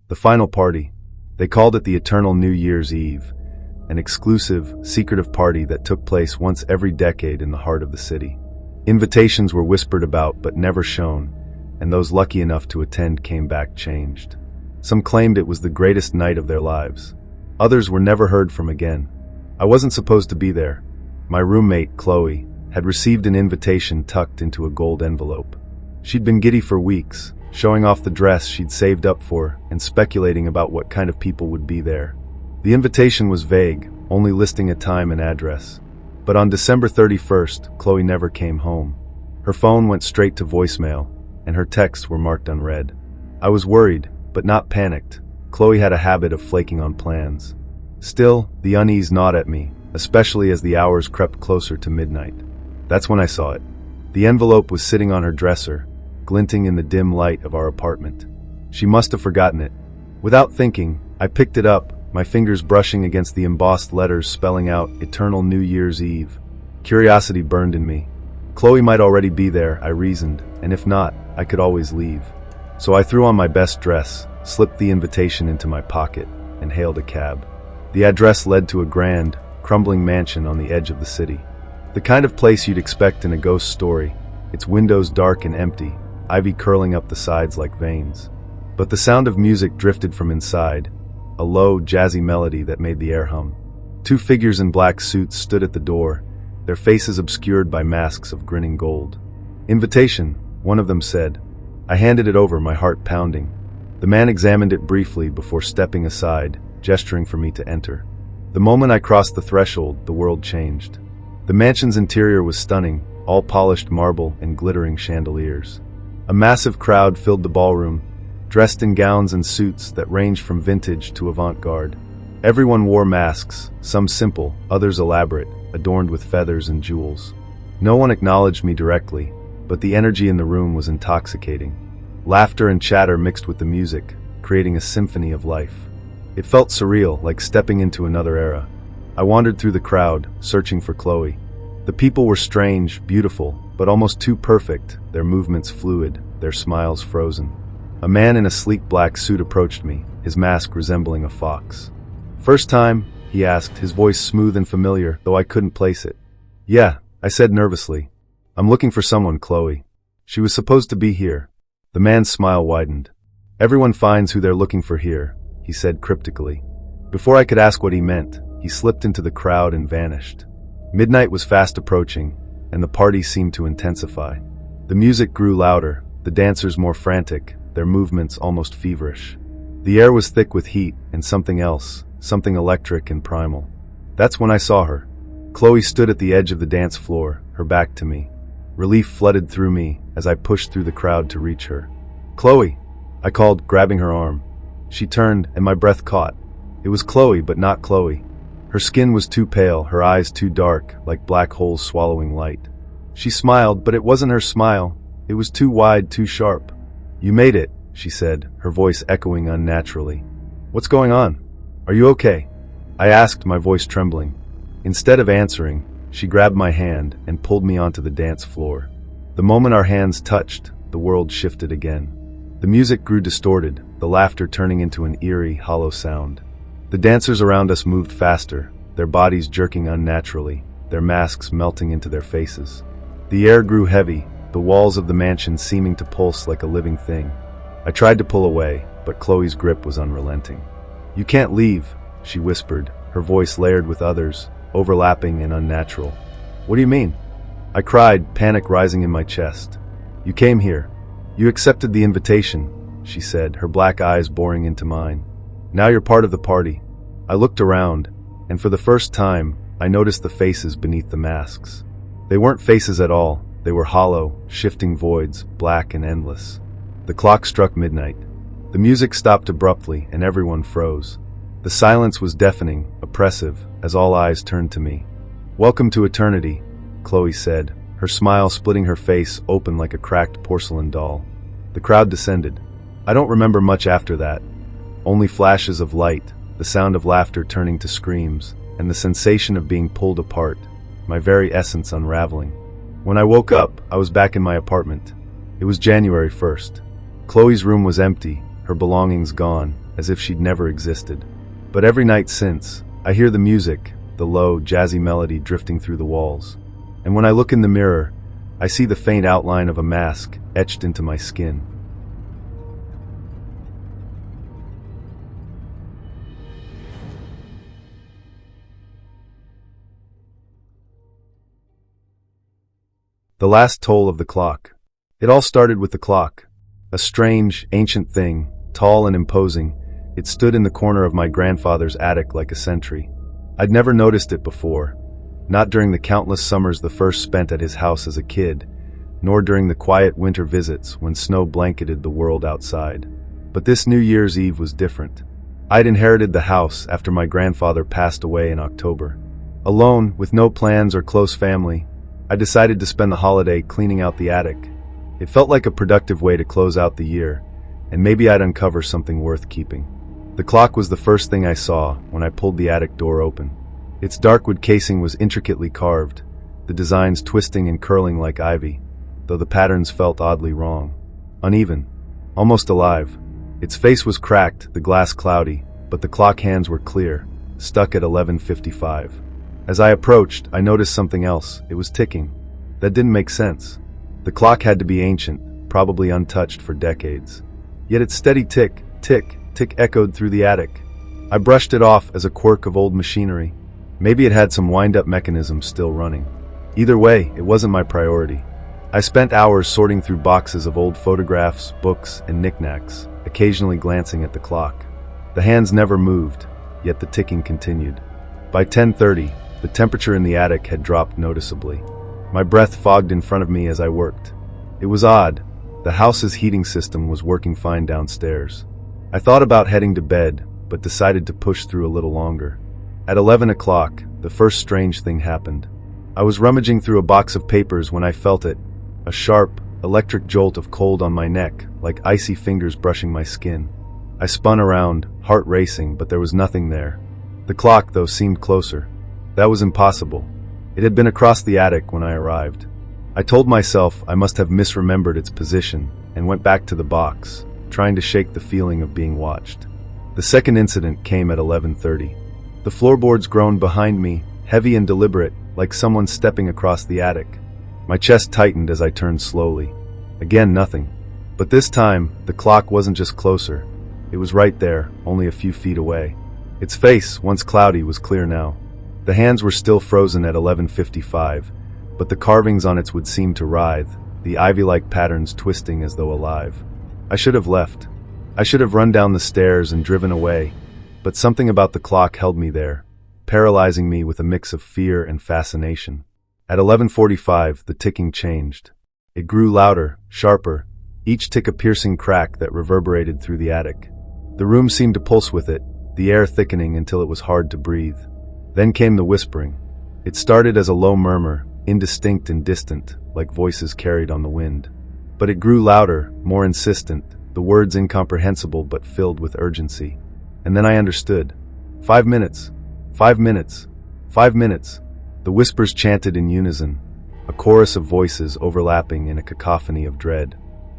The final party. They called it the Eternal New Year's Eve, an exclusive, secretive party that took place once every decade in the heart of the city. Invitations were whispered about but never shown, and those lucky enough to attend came back changed. Some claimed it was the greatest night of their lives. Others were never heard from again. I wasn't supposed to be there. My roommate, Chloe, had received an invitation tucked into a gold envelope. She'd been giddy for weeks, showing off the dress she'd saved up for and speculating about what kind of people would be there. The invitation was vague, only listing a time and address. But on December 31st, Chloe never came home. Her phone went straight to voicemail, and her texts were marked unread. I was worried, but not panicked. Chloe had a habit of flaking on plans. Still, the unease gnawed at me, especially as the hours crept closer to midnight. That's when I saw it. The envelope was sitting on her dresser, glinting in the dim light of our apartment. She must have forgotten it. Without thinking, I picked it up, my fingers brushing against the embossed letters spelling out Eternal New Year's Eve. Curiosity burned in me. Chloe might already be there, I reasoned, and if not, I could always leave. So I threw on my best dress, slipped the invitation into my pocket, and hailed a cab. The address led to a grand, crumbling mansion on the edge of the city. The kind of place you'd expect in a ghost story, its windows dark and empty, ivy curling up the sides like veins. But the sound of music drifted from inside, a low, jazzy melody that made the air hum. Two figures in black suits stood at the door, their faces obscured by masks of grinning gold. "Invitation," one of them said. I handed it over, my heart pounding. The man examined it briefly before stepping aside, gesturing for me to enter. The moment I crossed the threshold, the world changed. The mansion's interior was stunning, all polished marble and glittering chandeliers. A massive crowd filled the ballroom, dressed in gowns and suits that ranged from vintage to avant-garde. Everyone wore masks, some simple, others elaborate, adorned with feathers and jewels. No one acknowledged me directly, but the energy in the room was intoxicating. Laughter and chatter mixed with the music, creating a symphony of life. It felt surreal, like stepping into another era. I wandered through the crowd, searching for Chloe. The people were strange, beautiful, but almost too perfect, their movements fluid, their smiles frozen. A man in a sleek black suit approached me, his mask resembling a fox. "First time?" he asked, his voice smooth and familiar, though I couldn't place it. "Yeah," I said nervously. "I'm looking for someone, Chloe. She was supposed to be here." The man's smile widened. "Everyone finds who they're looking for here," he said cryptically. Before I could ask what he meant, he slipped into the crowd and vanished. Midnight was fast approaching, and the party seemed to intensify. The music grew louder, the dancers more frantic, their movements almost feverish. The air was thick with heat and something else, something electric and primal. That's when I saw her. Chloe stood at the edge of the dance floor, her back to me. Relief flooded through me as I pushed through the crowd to reach her. "Chloe!" I called, grabbing her arm. She turned, and my breath caught. It was Chloe, but not Chloe. Her skin was too pale, her eyes too dark, like black holes swallowing light. She smiled, but it wasn't her smile. It was too wide, too sharp. "You made it," she said, her voice echoing unnaturally. "What's going on? Are you okay?" I asked, my voice trembling. Instead of answering, she grabbed my hand and pulled me onto the dance floor. The moment our hands touched, the world shifted again. The music grew distorted, the laughter turning into an eerie, hollow sound. The dancers around us moved faster, their bodies jerking unnaturally, their masks melting into their faces. The air grew heavy, the walls of the mansion seeming to pulse like a living thing. I tried to pull away, but Chloe's grip was unrelenting. "You can't leave," she whispered, her voice layered with others, overlapping and unnatural. "What do you mean?" I cried, panic rising in my chest. "You came here. You accepted the invitation," she said, her black eyes boring into mine. "Now you're part of the party." I looked around, and for the first time, I noticed the faces beneath the masks. They weren't faces at all. They were hollow, shifting voids, black and endless. The clock struck midnight. The music stopped abruptly, and everyone froze. The silence was deafening, oppressive, as all eyes turned to me. "Welcome to eternity," Chloe said, her smile splitting her face open like a cracked porcelain doll. The crowd descended. I don't remember much after that. Only flashes of light, the sound of laughter turning to screams, and the sensation of being pulled apart, my very essence unraveling. When I woke up, I was back in my apartment. It was January 1st. Chloe's room was empty, her belongings gone, as if she'd never existed. But every night since, I hear the music, the low, jazzy melody drifting through the walls. And when I look in the mirror, I see the faint outline of a mask etched into my skin. The last toll of the clock. It all started with the clock. A strange, ancient thing, tall and imposing. It stood in the corner of my grandfather's attic like a sentry. I'd never noticed it before, not during the countless summers the first spent at his house as a kid, nor during the quiet winter visits when snow blanketed the world outside. But this New Year's Eve was different. I'd inherited the house after my grandfather passed away in October. Alone, with no plans or close family, I decided to spend the holiday cleaning out the attic. It felt like a productive way to close out the year, and maybe I'd uncover something worth keeping. The clock was the first thing I saw when I pulled the attic door open. Its dark wood casing was intricately carved, the designs twisting and curling like ivy, though the patterns felt oddly wrong. Uneven, almost alive. Its face was cracked, the glass cloudy, but the clock hands were clear, stuck at 11:55. As I approached, I noticed something else. It was ticking. That didn't make sense. The clock had to be ancient, probably untouched for decades. Yet its steady tick, tick, tick echoed through the attic. I brushed it off as a quirk of old machinery. Maybe it had some wind-up mechanism still running. Either way, it wasn't my priority. I spent hours sorting through boxes of old photographs, books, and knickknacks, occasionally glancing at the clock. The hands never moved, yet the ticking continued. By 10:30, the temperature in the attic had dropped noticeably. My breath fogged in front of me as I worked. It was odd. The house's heating system was working fine downstairs. I thought about heading to bed, but decided to push through a little longer. At 11 o'clock, the first strange thing happened. I was rummaging through a box of papers when I felt it, a sharp, electric jolt of cold on my neck, like icy fingers brushing my skin. I spun around, heart racing, but there was nothing there. The clock, though, seemed closer. That was impossible. It had been across the attic when I arrived. I told myself I must have misremembered its position and went back to the box, trying to shake the feeling of being watched. The second incident came at 11:30. The floorboards groaned behind me, heavy and deliberate, like someone stepping across the attic. My chest tightened as I turned slowly. Again, nothing. But this time, the clock wasn't just closer. It was right there, only a few feet away. Its face, once cloudy, was clear now. The hands were still frozen at 11:55, but the carvings on its wood seemed to writhe, the ivy-like patterns twisting as though alive. I should have left. I should have run down the stairs and driven away, but something about the clock held me there, paralyzing me with a mix of fear and fascination. At 11:45, the ticking changed. It grew louder, sharper, each tick a piercing crack that reverberated through the attic. The room seemed to pulse with it, the air thickening until it was hard to breathe. Then came the whispering. It started as a low murmur, indistinct and distant, like voices carried on the wind. But it grew louder, more insistent, the words incomprehensible but filled with urgency. And then I understood. 5 minutes. 5 minutes. 5 minutes. The whispers chanted in unison, a chorus of voices overlapping in a cacophony of dread.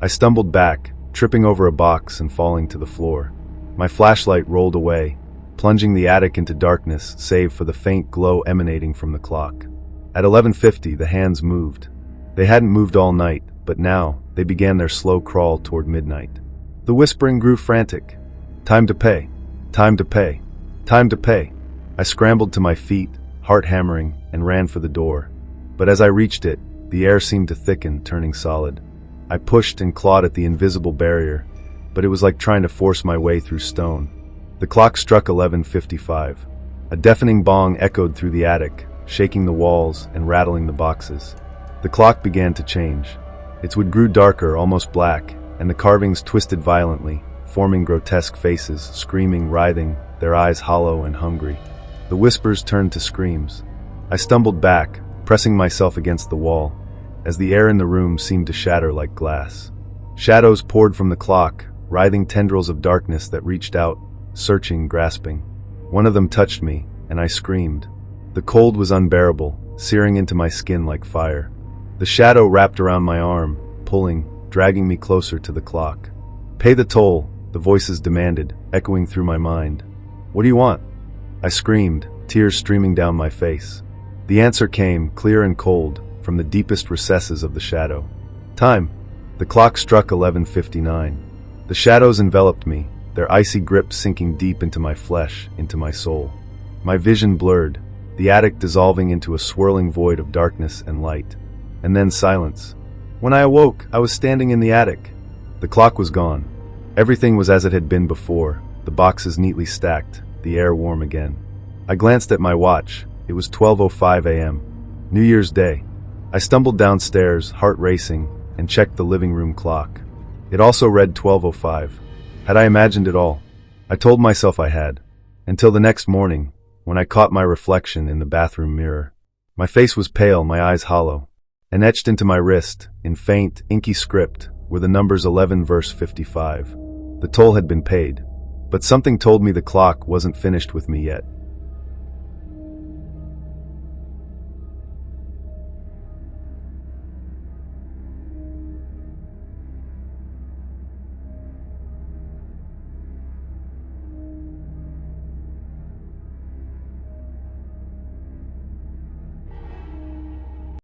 I stumbled back, tripping over a box and falling to the floor. My flashlight rolled away, plunging the attic into darkness save for the faint glow emanating from the clock. At 11:50, the hands moved. They hadn't moved all night, but now they began their slow crawl toward midnight. The whispering grew frantic. Time to pay. Time to pay. Time to pay. I scrambled to my feet, heart hammering, and ran for the door. But as I reached it, the air seemed to thicken, turning solid. I pushed and clawed at the invisible barrier, but it was like trying to force my way through stone. The clock struck 11:55. A deafening bong echoed through the attic, shaking the walls and rattling the boxes. The clock began to change. Its wood grew darker, almost black, and the carvings twisted violently, forming grotesque faces, screaming, writhing, their eyes hollow and hungry. The whispers turned to screams. I stumbled back, pressing myself against the wall, as the air in the room seemed to shatter like glass. Shadows poured from the clock, writhing tendrils of darkness that reached out, searching, grasping. One of them touched me, and I screamed. The cold was unbearable, searing into my skin like fire. The shadow wrapped around my arm, pulling, dragging me closer to the clock. Pay the toll, the voices demanded, echoing through my mind. "What do you want?" I screamed, tears streaming down my face. The answer came, clear and cold, from the deepest recesses of the shadow. Time. The clock struck 11:59. The shadows enveloped me, their icy grip sinking deep into my flesh, into my soul. My vision blurred, the attic dissolving into a swirling void of darkness and light. And then silence. When I awoke, I was standing in the attic. The clock was gone. Everything was as it had been before, the boxes neatly stacked, the air warm again. I glanced at my watch. It was 12:05 a.m. New Year's Day. I stumbled downstairs, heart racing, and checked the living room clock. It also read 12:05. Had I imagined it all? I told myself I had. Until the next morning, when I caught my reflection in the bathroom mirror. My face was pale, my eyes hollow. And etched into my wrist, in faint, inky script, were the numbers 11 verse 55. The toll had been paid. But something told me the clock wasn't finished with me yet.